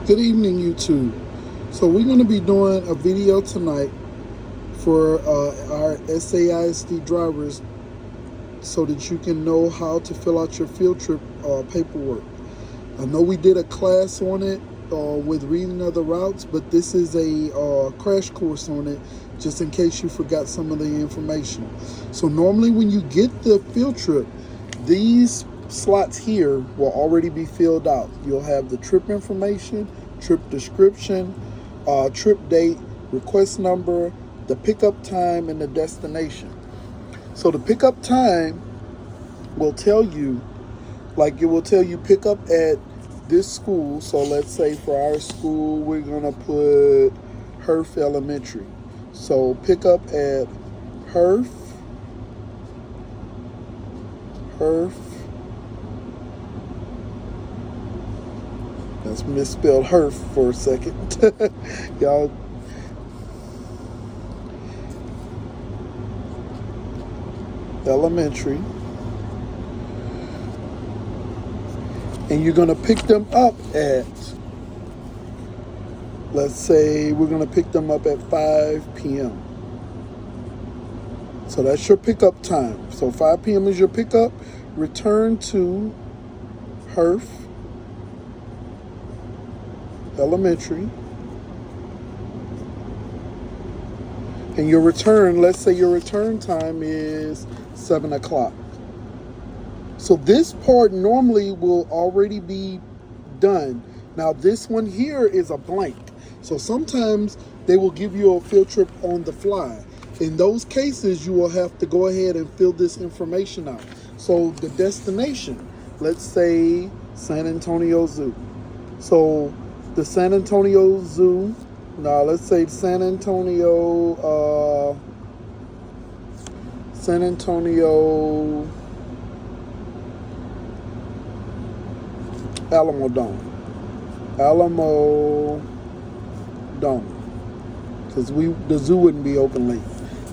Good evening, YouTube. So we're going to be doing a video tonight for our SAISD drivers so that you can know how to fill out your field trip paperwork. I know we did a class on it with reading of the routes, but this is a crash course on it just in case you forgot some of the information. So normally when you get the field trip, these slots here will already be filled out. You'll have the trip information, trip description, trip date, request number, the pickup time, and the destination. So the pickup time will tell you, like it will tell you pick up at this school. So let's say for our school, we're gonna put Herf Elementary. So pick up at Herf, that's misspelled Herf for a second. Y'all, Elementary. And you're gonna pick them up at, let's say we're gonna pick them up at 5 p.m. So that's your pickup time. So 5 p.m. is your pickup. Return to Herf Elementary. And your return, let's say your return time is 7 o'clock. So this part normally will already be done. Now this one here is a blank. So sometimes they will give you a field trip on the fly. In those cases, you will have to go ahead and fill this information out. So the destination, let's say San Antonio Zoo. So the San Antonio Zoo, now let's say San Antonio Alamo Dome, because the zoo wouldn't be open late.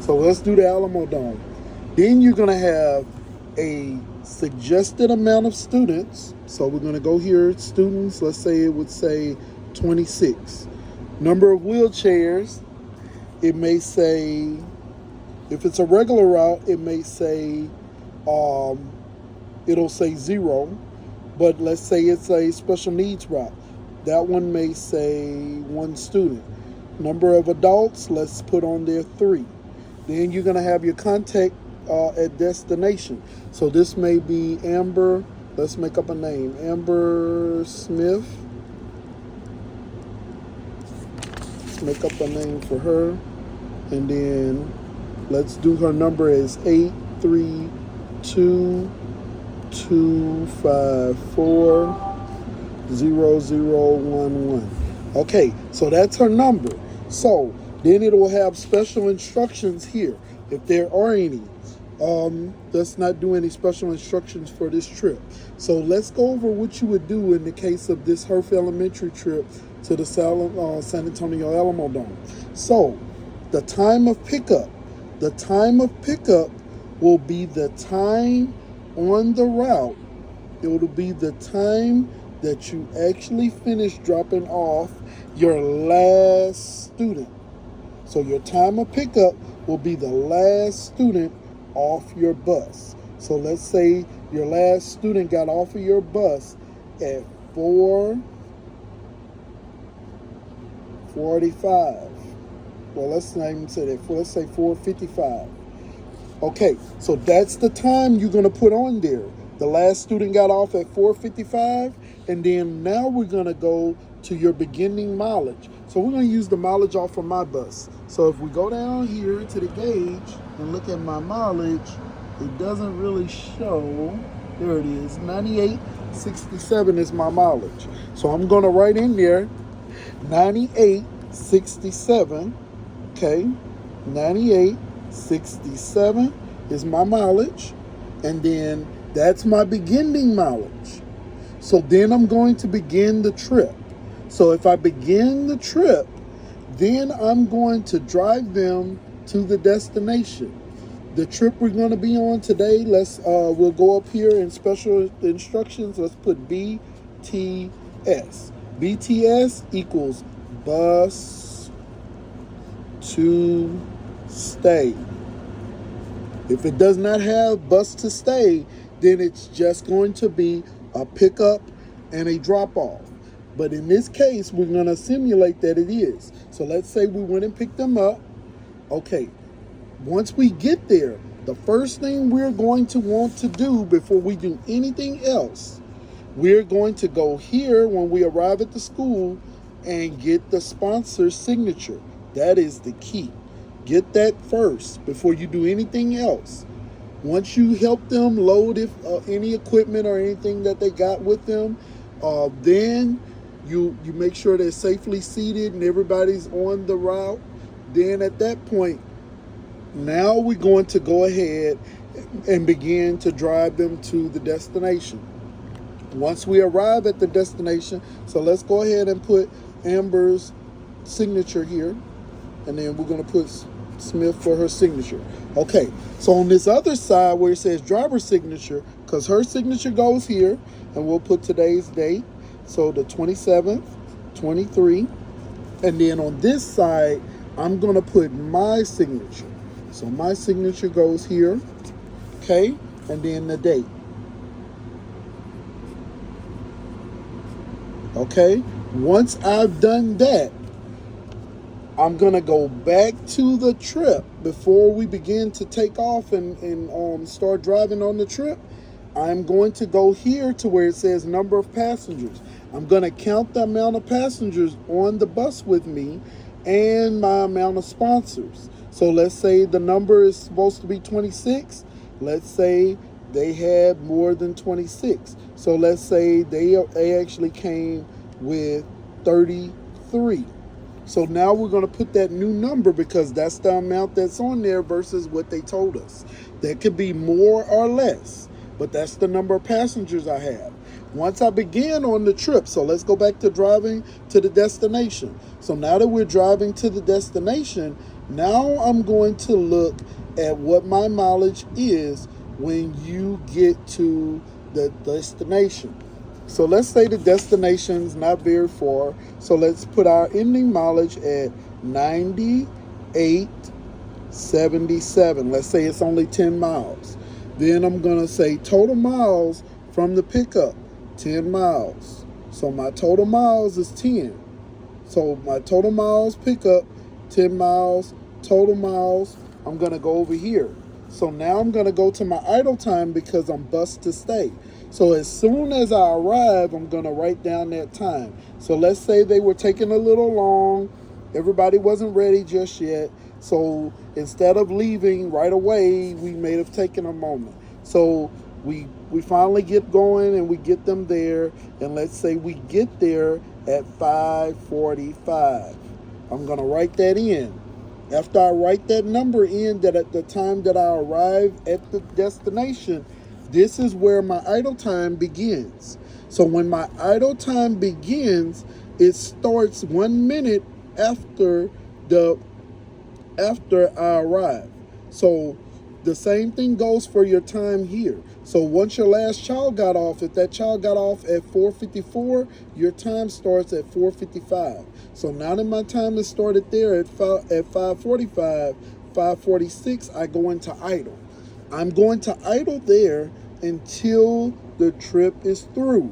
So let's do the Alamo Dome. Then you're gonna have a suggested amount of students. So we're gonna go here, students. Let's say it would say 26. Number of wheelchairs. It may say, if it's a regular route, it may say, it'll say 0. But let's say it's a special needs route. That one may say 1 student. Number of adults, let's put on there 3. Then you're gonna have your contact at destination. So this may be Amber, let's make up a name, Amber Smith. Let's make up a name for her. And then let's do her number as 832254011. Okay, so that's her number. So then it will have special instructions here, if there are any. Let's not do any special instructions for this trip. So let's go over what you would do in the case of this Herf Elementary trip to the San Antonio Alamo Dome. So the time of pickup will be the time on the route. It will be the time that you actually finish dropping off your last student. So your time of pickup will be the last student off your bus. So let's say your last student got off of your bus at 4:45. Well, let's not even say that. Let's say 4:55. Okay, so that's the time you're going to put on there. The last student got off at 4:55, and then now we're going to go to your beginning mileage. So we're going to use the mileage off of my bus. So if we go down here to the gauge and look at my mileage, it doesn't really show. There it is, 98.67 is my mileage. So I'm going to write in there 98.67, okay, 98.67 is my mileage, and then that's my beginning mileage. So then I'm going to begin the trip. So if I begin the trip, then I'm going to drive them to the destination. The trip we're going to be on today, we'll go up here in special instructions. Let's put BTS. BTS equals bus to stay. If it does not have bus to stay, then it's just going to be a pickup and a drop off. But in this case, we're going to simulate that it is. So let's say we went and picked them up. Okay, once we get there, the first thing we're going to want to do before we do anything else, we're going to go here when we arrive at the school and get the sponsor's signature. That is the key. Get that first before you do anything else. Once you help them load any equipment or anything that they got with them, then you make sure they're safely seated and everybody's on the route. Then at that point, now we're going to go ahead and begin to drive them to the destination. Once we arrive at the destination, so let's go ahead and put Amber's signature here, and then we're going to put Smith for her signature. Okay, so on this other side where it says driver signature, because her signature goes here, and we'll put today's date, so the 27th, 23, and then on this side, I'm going to put my signature. So my signature goes here, okay, and then the date. Okay, once I've done that, I'm going to go back to the trip before we begin to take off and start driving on the trip. I'm going to go here to where it says number of passengers. I'm going to count the amount of passengers on the bus with me and my amount of sponsors. So let's say the number is supposed to be 26. Let's say they had more than 26. So let's say they actually came with 33. So now we're going to put that new number because that's the amount that's on there versus what they told us. That could be more or less, but that's the number of passengers I have. Once I begin on the trip, so let's go back to driving to the destination. So now that we're driving to the destination, now I'm going to look at what my mileage is when you get to the destination. So let's say the destination's not very far. So let's put our ending mileage at 98.77. Let's say it's only 10 miles. Then I'm going to say total miles from the pickup, 10 miles. So my total miles is 10. So my total miles pickup, 10 miles, total miles, I'm going to go over here. So now I'm going to go to my idle time because I'm bus to stay. So as soon as I arrive, I'm going to write down that time. So let's say they were taking a little long. Everybody wasn't ready just yet. So instead of leaving right away, we may have taken a moment. So we finally get going and we get them there. And let's say we get there at 5:45. I'm going to write that in. After I write that number in, that at the time that I arrive at the destination, this is where my idle time begins. So when my idle time begins, it starts 1 minute after I arrive. So the same thing goes for your time here. So once your last child got off, if that child got off at 4:54, your time starts at 4:55. So now that my time has started there at 5:45, 5:46, I go into idle. I'm going to idle there until the trip is through,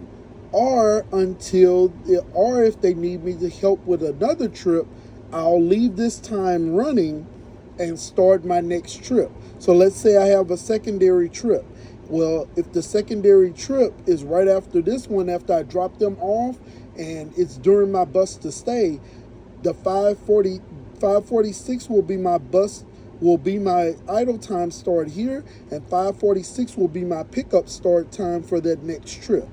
or if they need me to help with another trip, I'll leave this time running and start my next trip. So let's say I have a secondary trip. Well, if the secondary trip is right after this one, after I drop them off and it's during my bus to stay, the 5:46 will be my idle time start here, and 5:46 will be my pickup start time for that next trip.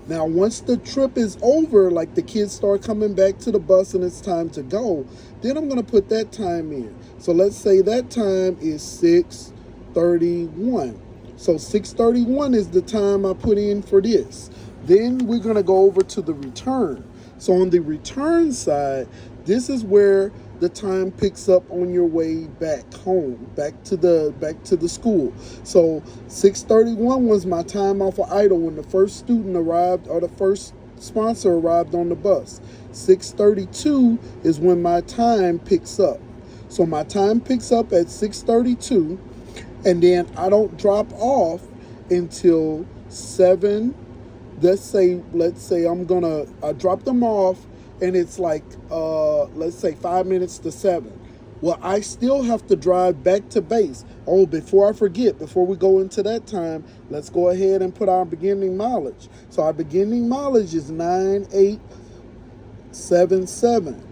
Now, once the trip is over, like the kids start coming back to the bus and it's time to go, then I'm going to put that time in. So let's say that time is 6:31. So 6:31 is the time I put in for this. Then we're going to go over to the return. So on the return side, this is where the time picks up on your way back home, back to the school. So 6:31 was my time off of idle when the first student arrived, or the first sponsor arrived on the bus. 6:32 is when my time picks up. So my time picks up at 6:32, and then I don't drop off until 7. Let's say I drop them off, and it's like let's say 5 minutes to 7. Well, I still have to drive back to base. Oh, before I forget, before we go into that time, let's go ahead and put our beginning mileage. So our beginning mileage is 9877.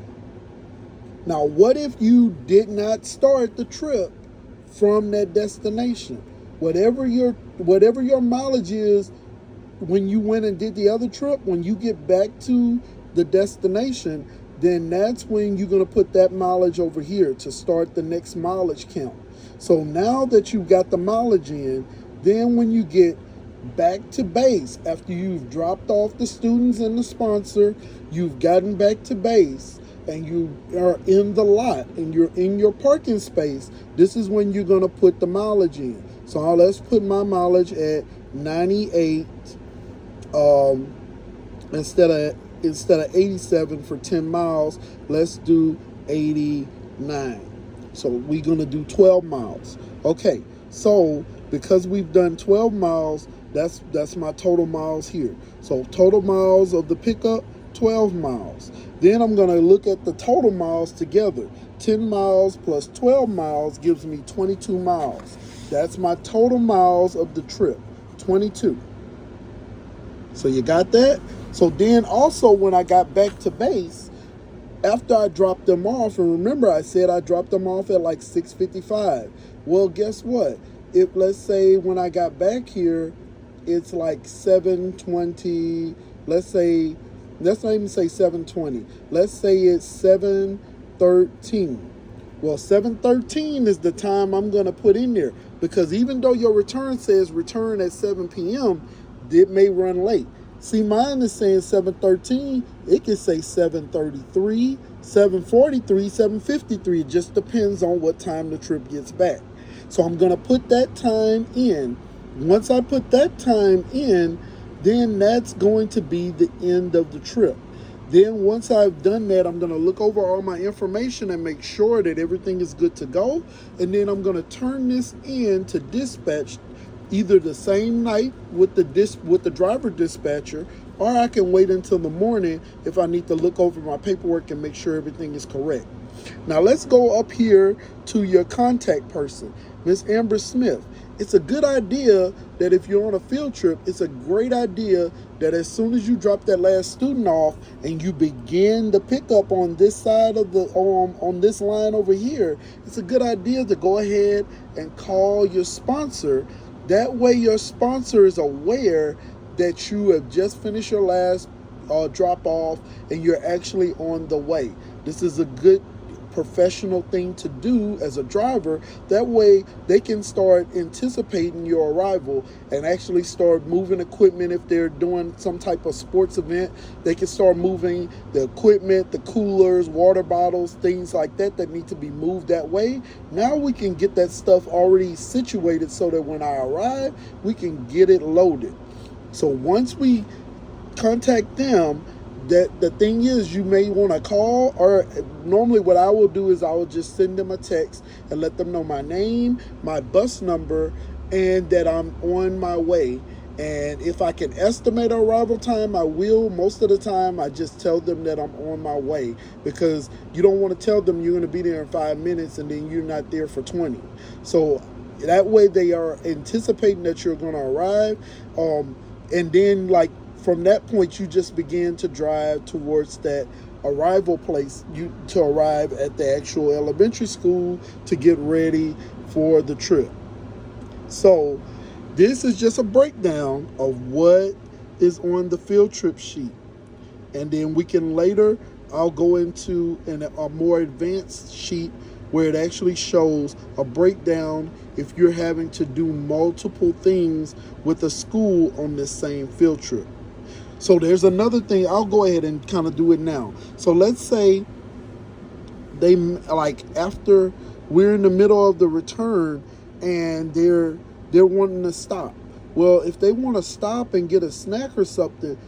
Now, what if you did not start the trip from that destination? Whatever your mileage is when you went and did the other trip, when you get back to the destination, then that's when you're going to put that mileage over here to start the next mileage count. So now that you've got the mileage in, then when you get back to base, after you've dropped off the students and the sponsor, you've gotten back to base, and you are in the lot and you're in your parking space, this is when you're going to put the mileage in. So let's put my mileage at 98 instead of 87 for 10 miles. Let's do 89. So we're going to do 12 miles. Okay, so because we've done 12 miles, that's my total miles here. So total miles of the pickup, 12 miles. Then I'm going to look at the total miles together. 10 miles plus 12 miles gives me 22 miles. That's my total miles of the trip, 22. So you got that? So then also when I got back to base, after I dropped them off, and remember I said I dropped them off at like 6:55. Well, guess what? If let's say when I got back here, it's like 7:20, let's not even say 7:20. Let's say it's 7:13. Well, 7:13 is the time I'm going to put in there, because even though your return says return at 7 p.m., it may run late. See, mine is saying 7:13. It can say 7:33, 7:43, 7:53. It just depends on what time the trip gets back. So I'm going to put that time in. Once I put that time in, then that's going to be the end of the trip. Then once I've done that, I'm going to look over all my information and make sure that everything is good to go. And then I'm going to turn this in to dispatch either the same night with the driver dispatcher, or I can wait until the morning if I need to look over my paperwork and make sure everything is correct. Now let's go up here to your contact person, Miss Amber Smith. It's a good idea that if you're on a field trip, it's a great idea that as soon as you drop that last student off and you begin the pickup on this side of the on this line over here, it's a good idea to go ahead and call your sponsor. That way your sponsor is aware that you have just finished your last drop off and you're actually on the way. This is a good professional thing to do as a driver. That way they can start anticipating your arrival and actually start moving equipment. If they're doing some type of sports event, they can start moving the equipment, the coolers, water bottles, things like that need to be moved that way. Now we can get that stuff already situated so that when I arrive, we can get it loaded. So once we contact them, that the thing is, you may want to call, or normally what I will do is I will just send them a text and let them know my name, my bus number, and that I'm on my way. And if I can estimate arrival time, I will. Most of the time, I just tell them that I'm on my way, because you don't want to tell them you're going to be there in 5 minutes and then you're not there for 20. So that way they are anticipating that you're going to arrive. And then from that point, you just begin to drive towards that arrival place, to arrive at the actual elementary school to get ready for the trip. So this is just a breakdown of what is on the field trip sheet. And then we can later, I'll go into a more advanced sheet where it actually shows a breakdown if you're having to do multiple things with a school on this same field trip. So there's another thing. I'll go ahead and kind of do it now. So let's say they after we're in the middle of the return and they're wanting to stop. Well, if they want to stop and get a snack or something,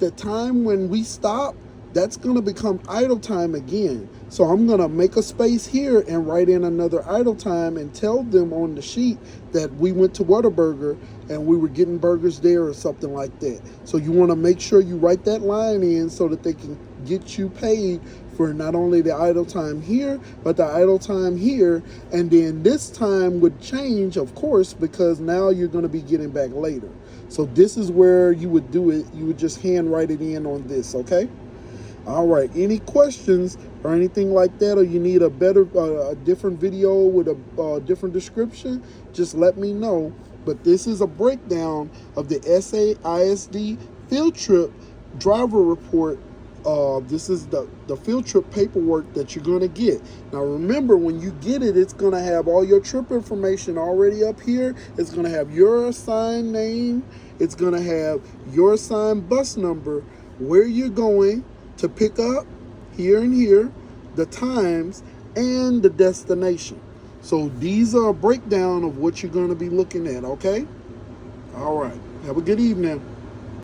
the time when we stop, that's going to become idle time again. So I'm going to make a space here and write in another idle time and tell them on the sheet that we went to Whataburger and we were getting burgers there or something like that. So you want to make sure you write that line in so that they can get you paid for not only the idle time here, but the idle time here. And then this time would change, of course, because now you're going to be getting back later. So this is where you would do it. You would just hand write it in on this, okay? All right, any questions or anything like that, or you need a better, a different video with a different description, just let me know. But this is a breakdown of the SAISD field trip driver report. This is the field trip paperwork that you're going to get. Now remember, when you get it, it's going to have all your trip information already up here. It's going to have your assigned name. It's going to have your assigned bus number, where you're going to pick up, here and here, the times, and the destination. So these are a breakdown of what you're going to be looking at, okay? All right. Have a good evening.